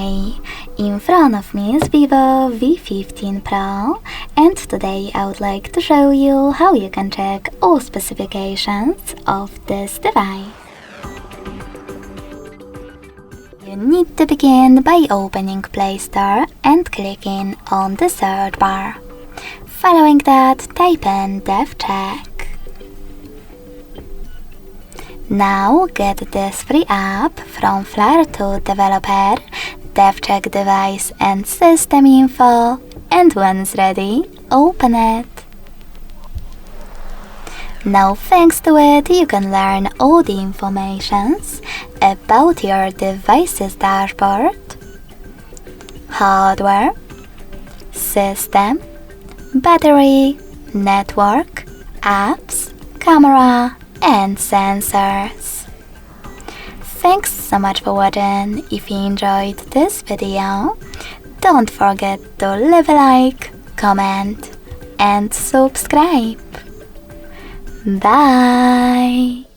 Hi! In front of me is Vivo V15 Pro, and today I would like to show you how you can check all specifications of this device. You need to begin by opening Play Store and clicking on the search bar. Following that, type in DevCheck. Now get this free app from Flare2 developer, DevCheck device and system info, and when it's ready, open it. Now thanks to it, you can learn all the informations about your device's dashboard, hardware, system, battery, network, apps, camera, and sensors. Thanks so much for watching. If you enjoyed this video, don't forget to leave a like, comment, and subscribe. Bye!